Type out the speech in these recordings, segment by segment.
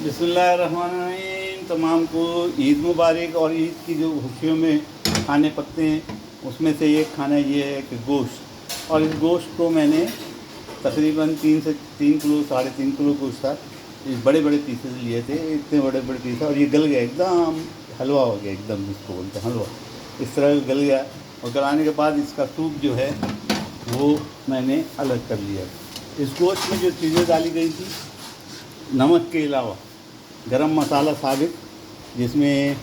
बिस्मिल्लाहिर्रहमानिर्रहीम। तमाम को ईद मुबारक। और ईद की जो खुशियों में खाने पकते हैं उसमें से एक खाना ये है कि गोश्त। और इस गोश्त को मैंने तकरीबन 3 किलो 3.5 किलो गोश्त था। ये बड़े बड़े पीसेस लिए थे, इतने बड़े बड़े पीस, और ये गल गया एकदम, हलवा हो गया एकदम, जिसको बोलते हैं हलवा। इस तरह गल गया और गलाने के बाद इसका सूप जो है वो मैंने अलग कर लिया। इस गोश्त में जो चीज़ें डाली गई थी, नमक के अलावा गरम मसाला साबित, जिसमें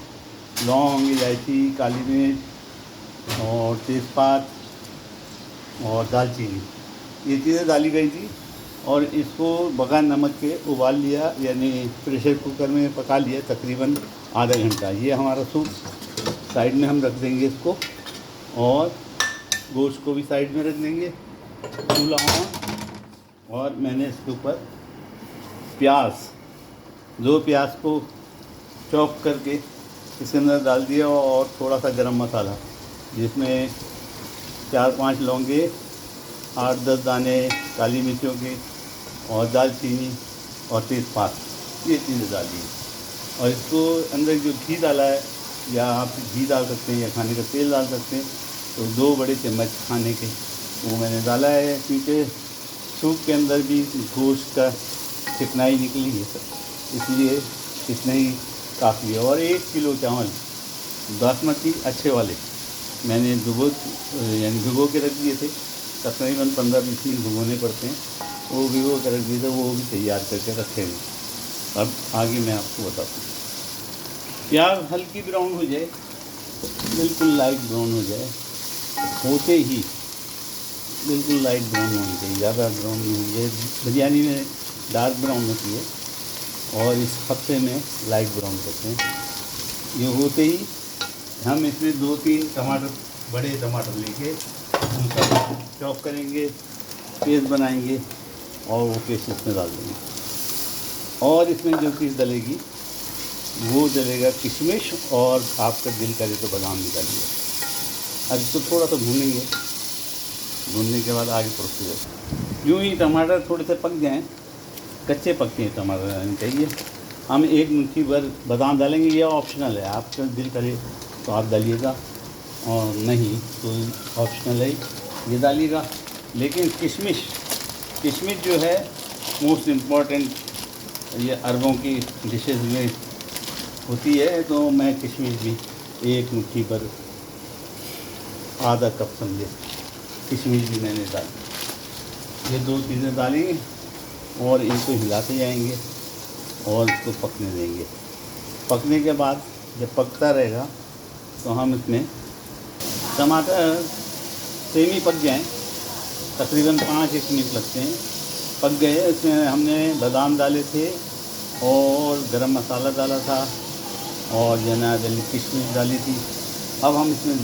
लौंग, इलायची, काली मिर्च और तेज़पात और दालचीनी, ये चीज़ें डाली गई थी। और इसको बगैर नमक के उबाल लिया, यानी प्रेशर कुकर में पका लिया तकरीबन आधा घंटा। ये हमारा सूप साइड में हम रख देंगे इसको, और गोश्त को भी साइड में रख देंगे चूल्हा ऑन। और मैंने इसके ऊपर दो प्याज को चॉप करके इसके अंदर डाल दिया, और थोड़ा सा गरम मसाला, जिसमें 4-5 लौंगे, 8-10 दाने काली मिर्चों के, और दालचीनी और तेज़पात, ये चीज़ें डाली। और इसको अंदर जो घी डाला है, या आप घी डाल सकते हैं या खाने का तेल डाल सकते हैं, तो 2 बड़े चम्मच खाने के वो मैंने डाला है। क्योंकि सूप के अंदर भी गोश्त का चिकनाई निकली है, इसलिए इतना ही काफ़ी है। और 1 किलो चावल बासमती अच्छे वाले मैंने भिगो के रख दिए थे, तकरीबन 15-20 मिनट भिगोने पड़ते हैं, वो भिगो के रख दिए थे, वो भी तैयार करके रखे हैं। अब आगे मैं आपको बताता हूँ। प्याज हल्की ब्राउन हो जाए, बिल्कुल लाइट ब्राउन हो जाए, होते ही बिल्कुल लाइट ब्राउन होनी चाहिए, ज़्यादा ब्राउन नहीं होनी चाहिए। बिरयानी में डार्क ब्राउन होती है और इस हफ्ते में लाइट ब्राउन करते हैं। ये होते ही हम इसमें 2-3 टमाटर, बड़े टमाटर लेके उनका चॉप करेंगे, पेस्ट बनाएंगे, और वो पेस्ट इसमें डाल देंगे। और इसमें जो चीज़ डलेगी वो डलेगा किशमिश, और आपका दिल करे तो बादाम भी डालिए। अब इसको थोड़ा सा भूनेंगे, भूनने के बाद आगे प्रोसीजर। यूँ ही टमाटर थोड़े से पक जाएँ, कच्चे पकते हैं टमाटर रहने चाहिए, हम 1 मुट्ठी भर बादाम डालेंगे। यह ऑप्शनल है, आपका दिल करे तो आप डालिएगा, और नहीं तो ऑप्शनल है, ये डालिएगा। लेकिन किशमिश जो है मोस्ट इम्पॉर्टेंट, ये अरबों की डिशेज़ में होती है, तो मैं किशमिश भी 1 मुट्ठी भर, आधा कप समझे, किशमिश भी मैंने डाली। ये 2 चीज़ें डालेंगे और इनको हिलाते जाएंगे और इसको पकने देंगे। पकने के बाद जब पकता रहेगा तो हम इसमें टमाटर सेमी पक जाएं, तकरीबन 5-1 मिनट लगते हैं, पक गए। इसमें हमने बादाम डाले थे और गरम मसाला डाला था, और किशमिश डाली थी। अब हम इसमें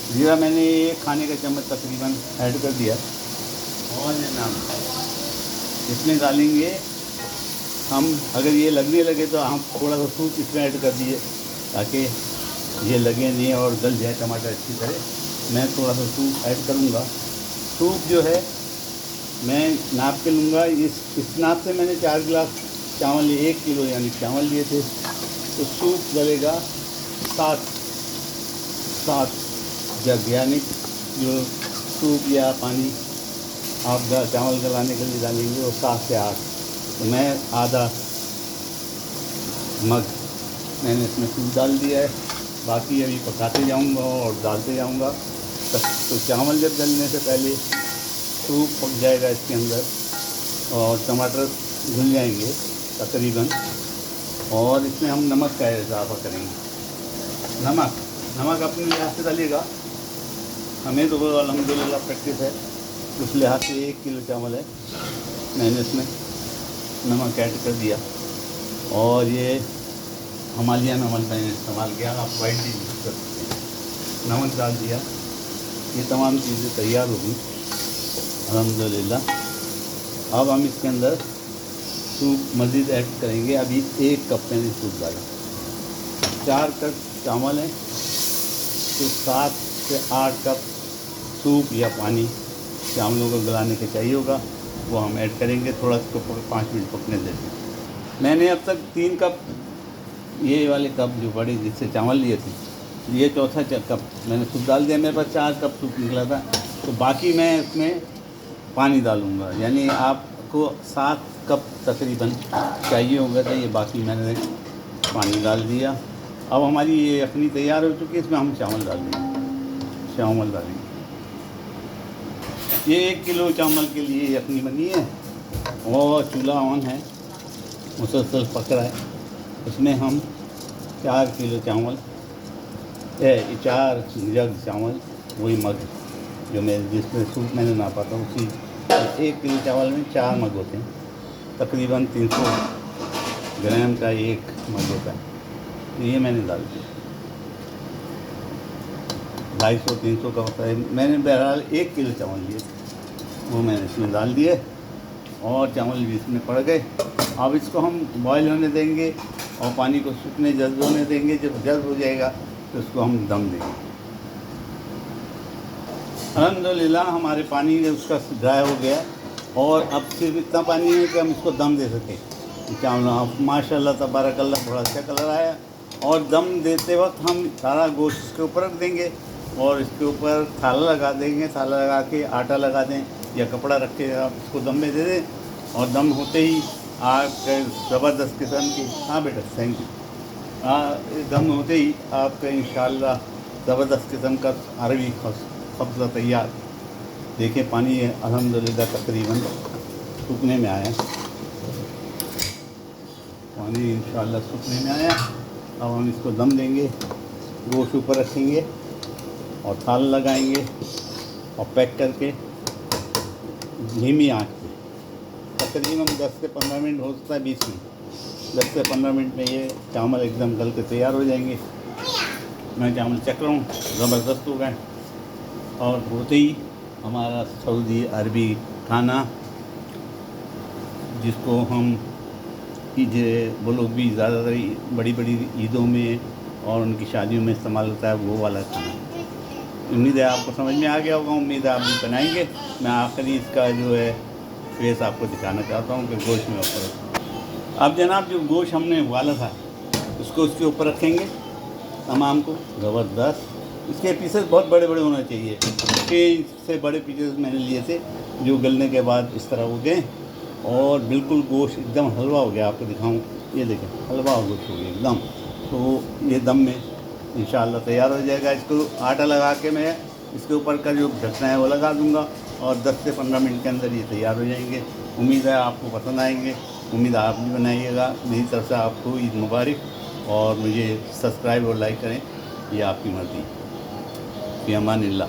ज़ीरा मैंने 1 खाने का चम्मच तकरीबन ऐड कर दिया, और इसमें डालेंगे हम। अगर ये लगने लगे तो हम थोड़ा सा सूप इसमें ऐड कर दिए, ताकि ये लगे नहीं और गल जाए टमाटर अच्छी तरह। मैं थोड़ा सा सूप ऐड करूँगा। सूप जो है मैं नाप के लूँगा, इस नाप से मैंने 4 गिलास चावल, 1 किलो यानी चावल लिए थे, तो सूप गलेगा 7 जग, यानी जो सूप या पानी आप चावल गलाने के लिए डालेंगे वो 7 से 8, तो मैं आधा मग मैंने इसमें सूप डाल दिया है। बाकी अभी पकाते जाऊंगा और डालते जाऊंगा, तो चावल जब गलने से पहले सूप पक जाएगा इसके अंदर, और टमाटर घुल जाएंगे तकरीबन। और इसमें हम नमक का इजाफा करेंगे। नमक अपने लिहाज से डालिएगा, हमें तो अल्हम्दुलिल्लाह प्रैक्टिस है, उस लिहाज से 1 किलो चावल है, मैंने इसमें नमक ऐड कर दिया। और ये हिमालयन नमक मैंने इस्तेमाल किया, आप वाइट भी यूज़ कर सकते हैं। नमक डाल दिया, ये तमाम चीज़ें तैयार होगी अल्हम्दुलिल्लाह। अब हम इसके अंदर सूप मज़ीद ऐड करेंगे। अभी 1 कप मैंने सूप डाला, 4 कप चावल है, तो 7 से 8 कप सूप या पानी चावलों को गलाने के चाहिए होगा, वो हम ऐड करेंगे। थोड़ा इसको 5 मिनट पकने देते हैं। मैंने अब तक 3 कप, ये वाले कप जो बड़े जिससे चावल लिए थे, ये चौथा कप मैंने सूप डाल दिया। मेरे पास 4 कप सूप निकला था, तो बाकी मैं इसमें पानी डालूँगा, यानी आपको 7 कप तकरीबन चाहिए होगा। तो ये बाकी मैंने पानी डाल दिया। अब हमारी ये यखनी तैयार हो चुकी है, इसमें हम चावल डाल देंगे। चावल डालेंगे, ये 1 किलो चावल के लिए यखनी बनी है और चूल्हा ऑन है, मुसलसल पक रहा है। इसमें हम 4 किलो चावल, 4 जग चावल, वही मग जो मैं जिसमें सूप मैंने नापा था, उसी 1 किलो चावल में 4 मग होते हैं, तकरीबन 300 ग्राम का 1 मग होता है। ये मैंने डाल दिया, 250-300 का होता है। मैंने बहरहाल 1 किलो चावल लिए, वो मैंने इसमें डाल दिए और चावल भी इसमें पड़ गए। अब इसको हम बॉयल होने देंगे और पानी को सूखने जल्द होने देंगे। जब जल्द हो जाएगा तो इसको हम दम देंगे। अल्हम्दुलिल्लाह हमारे पानी उसका ड्राई हो गया और अब सिर्फ इतना पानी है कि हम इसको दम दे सकें। चावल अब माशाल्लाह तबारकल्लाह बड़ा अच्छा कलर आया। और दम देते वक्त हम सारा गोश्त इसके ऊपर रख देंगे और इसके ऊपर थाला लगा देंगे। थाला लगा के आटा लगा दें या कपड़ा रख के आप इसको दम में दे दें, और दम होते ही आग ज़बरदस्त किस्म की, हाँ बेटा थैंक यू, दम होते ही आपका इंशाअल्लाह ज़बरदस्त किस्म का अरबी सब्ज़ा तैयार। देखिए पानी अल्हम्दुलिल्लाह तकरीबन सूखने में आया, पानी इंशाअल्लाह सूखने में आया। अब हम इसको दम देंगे, गोश्त ऊपर रखेंगे और थाल लगाएंगे और पैक करके धीमी आंच पे तकरीबन 10 से 15 मिनट, हो सकता है 20 मिनट, 10 से 15 मिनट में ये चावल एकदम गल के तैयार हो जाएंगे। मैं चावल चख रहा हूँ, ज़बरदस्त हो गए। और होते ही हमारा सऊदी अरबी खाना, जिसको हम ईद, वो लोग भी ज़्यादातर बड़ी बड़ी ईदों में और उनकी शादियों में इस्तेमाल होता है, वो वाला खाना। उम्मीद है आपको समझ में आ गया होगा, उम्मीद है आप भी बनाएंगे। मैं आखिरी इसका जो है फेस आपको दिखाना चाहता हूँ कि गोश्त में ऊपर। अब जनाब जो गोश्त हमने उबाला था उसको उसके ऊपर रखेंगे तमाम को, ज़बरदस्त। इसके पीसेस बहुत बड़े बड़े होना चाहिए, 6 से बड़े पीसेस मैंने लिए थे जो गलने के बाद इस तरह हो गए और बिल्कुल गोश्त एकदम हलवा हो गया। आपको दिखाऊं, ये देखें हलवा गोश्त हो गया एकदम। तो ये दम में इंशाअल्लाह तैयार हो जाएगा। इसको आटा लगा के मैं इसके ऊपर का जो ढकना है वो लगा दूंगा और 10 से 15 मिनट के अंदर ये तैयार हो जाएंगे। उम्मीद है आपको पसंद आएंगे, उम्मीद है आप भी बनाइएगा। मेरी तरफ से आपको ईद मुबारक, और मुझे सब्सक्राइब और लाइक करें, ये आपकी मर्ज़ी। फ़ी अमानिल्लाह।